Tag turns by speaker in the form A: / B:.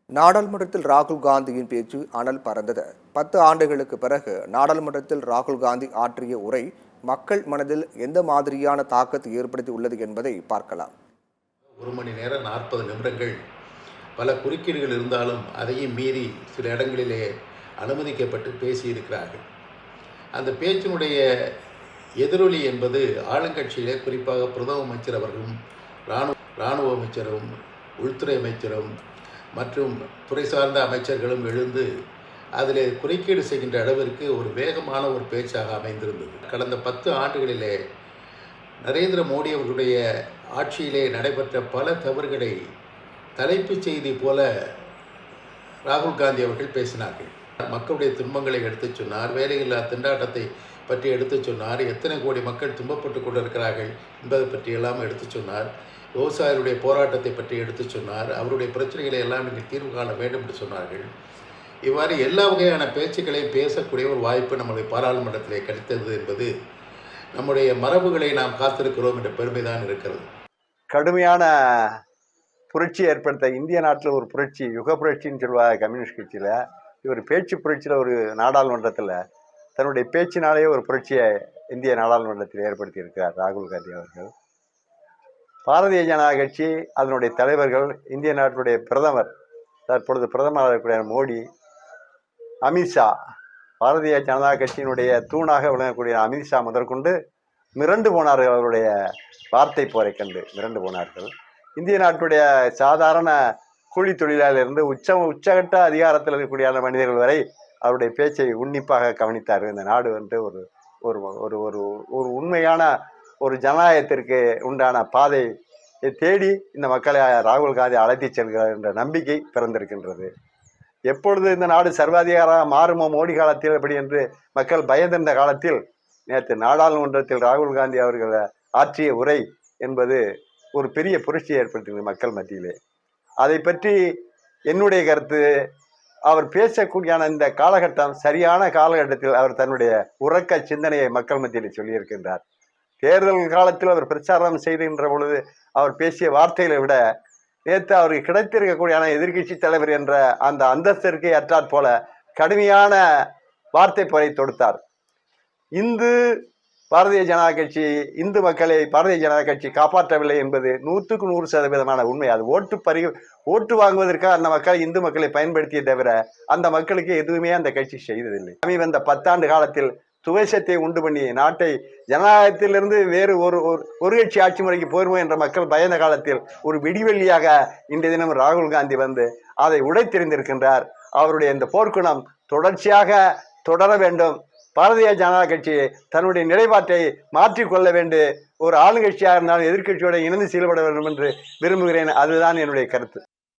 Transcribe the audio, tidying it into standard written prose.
A: நாடாளுமன்றத்தில் ராகுல் காந்தியின் பேச்சு அனல் பறந்தது. 10 ஆண்டுகளுக்கு பிறகு நாடாளுமன்றத்தில் ராகுல் காந்தி ஆற்றிய உரை மக்கள் மனதில் எந்த மாதிரியான தாக்கத்தை ஏற்படுத்தி உள்ளது என்பதை பார்க்கலாம்.
B: 1 மணி நேரம் 40 நிமிடங்கள் பல குறுக்கீடுகள் இருந்தாலும் அதையும் மீறி சில இடங்களிலே அனுமதிக்கப்பட்டு பேசியிருக்கிறார்கள். அந்த பேச்சினுடைய எதிரொலி என்பது ஆளுங்கட்சியிலே குறிப்பாக பிரதம அமைச்சர் அவர்களும் இராணுவ அமைச்சரும் உள்துறை அமைச்சரும் மற்றும் துறை சார்ந்த அமைச்சர்களும் எழுந்து அதில் குறுக்கீடு செய்கின்ற அளவிற்கு ஒரு வேகமான ஒரு பேச்சாக அமைந்திருந்தது. கடந்த 10 ஆண்டுகளிலே நரேந்திர மோடி அவர்களுடைய ஆட்சியிலே நடைபெற்ற பல தவறுகளை தலைப்புச் செய்தி போல ராகுல் காந்தி அவர்கள் பேசினார்கள். மக்களுடைய துன்பங்களை எடுத்துச் சொன்னார், வேலையில்லா திண்டாட்டத்தை பற்றி எடுத்துச் சொன்னார், எத்தனை கோடி மக்கள் துன்பப்பட்டு கொண்டிருக்கிறார்கள் என்பதை பற்றியெல்லாம் எடுத்துச் சொன்னார், விவசாயிகளுடைய போராட்டத்தை பற்றி எடுத்துச் சொன்னார், அவருடைய பிரச்சனைகளை எல்லாம் நீங்கள் தீர்வு காண வேண்டும் என்று சொன்னார்கள். இவ்வாறு எல்லா வகையான பேச்சுக்களையும் பேசக்கூடிய ஒரு வாய்ப்பு நம்முடைய பாராளுமன்றத்திலே கிடைத்தது என்பது நம்முடைய மரபுகளை நாம் காத்திருக்கிறோம் என்ற பெருமைதான் இருக்கிறது.
C: கடுமையான புரட்சி ஏற்படுத்த இந்திய நாட்டில் ஒரு புரட்சி, யுக புரட்சின்னு சொல்லுவாங்க கம்யூனிஸ்ட் கட்சியில். இவர் பேச்சு புரட்சியில் ஒரு நாடாளுமன்றத்தில் தன்னுடைய பேச்சினாலேயே ஒரு புரட்சியை இந்திய நாடாளுமன்றத்தில் ஏற்படுத்தி இருக்கிறார் ராகுல் காந்தி அவர்கள். பாரதிய ஜனதா கட்சி, அதனுடைய தலைவர்கள், இந்திய நாட்டுடைய பிரதமர், தற்பொழுது பிரதமராக இருக்கக்கூடிய மோடி, அமித்ஷா, பாரதிய ஜனதா கட்சியினுடைய தூணாக விளங்கக்கூடிய அமித்ஷா முதற்கொண்டு மிரண்டு போனார்கள். அவருடைய வார்த்தை போரை கண்டு மிரண்டு போனார்கள். இந்திய நாட்டுடைய சாதாரண கூலி தொழிலாளிலிருந்து உச்சகட்ட அதிகாரத்தில் இருக்கக்கூடிய மனிதர்கள் வரை அவருடைய பேச்சை உன்னிப்பாக கவனித்தார்கள். இந்த நாடு வந்து ஒரு ஒரு ஒரு ஒரு ஒரு உண்மையான ஒரு ஜனநாயகத்திற்கு உண்டான பாதை தேடி இந்த மக்களை ராகுல் காந்தி அழைத்து செல்கிறார் என்ற நம்பிக்கை பிறந்திருக்கின்றது. எப்பொழுது இந்த நாடு சர்வாதிகாரமாக மாறுமோ மோடி காலத்தில் அப்படி என்று மக்கள் பயந்திருந்த காலத்தில் நேற்று நாடாளுமன்றத்தில் ராகுல் காந்தி அவர்கள் ஆற்றிய உரை என்பது ஒரு பெரிய புரட்சியை ஏற்படுத்தியது மக்கள் மத்தியிலே. அதை பற்றி என்னுடைய கருத்து, அவர் பேசக்கூடிய இந்த காலகட்டம் சரியான காலகட்டத்தில் அவர் தன்னுடைய உறக்க சிந்தனையை மக்கள் மத்தியில் சொல்லியிருக்கின்றார். தேர்தல் காலத்தில் அவர் பிரச்சாரம் செய்கின்ற பொழுது அவர் பேசிய வார்த்தைகளை விட நேற்று அவருக்கு கிடைத்திருக்கக்கூடிய எதிர்கட்சி தலைவர் என்ற அந்த அந்தஸ்திற்கு ஏற்றாற் போல கடுமையான வார்த்தை போரை தொடுத்தார். பாரதிய ஜனதா கட்சி இந்து மக்களை பாரதிய ஜனதா கட்சி காப்பாற்றவில்லை என்பது 100க்கு 100% உண்மை. அது ஓட்டு வாங்குவதற்காக அந்த மக்கள் இந்து மக்களை பயன்படுத்திய தவிர அந்த மக்களுக்கு எதுவுமே அந்த கட்சி செய்ததில்லை. இந்த 10 ஆண்டு காலத்தில் துவேஷத்தை உண்டு பண்ணி நாட்டை ஜனநாயகத்திலிருந்து வேறு ஒரு கட்சி ஆட்சி முறைக்கு போயிருமோ என்ற மக்கள் பயந்த காலத்தில் ஒரு விடிவெள்ளியாக இன்றைய தினம் ராகுல் காந்தி வந்து அதை உடைத்தெறிந்திருக்கின்றார். அவருடைய இந்த போர்க்குணம் தொடர்ச்சியாக தொடர வேண்டும். பாரதிய ஜனதா கட்சி தன்னுடைய நிலைப்பாட்டை மாற்றிக்கொள்ள வேண்டும். ஒரு ஆளுங்கட்சியாக இருந்தாலும் எதிர்கட்சியோடு இணைந்து செயல்பட வேண்டும் என்று விரும்புகிறேன். அதுதான் என்னுடைய கருத்து.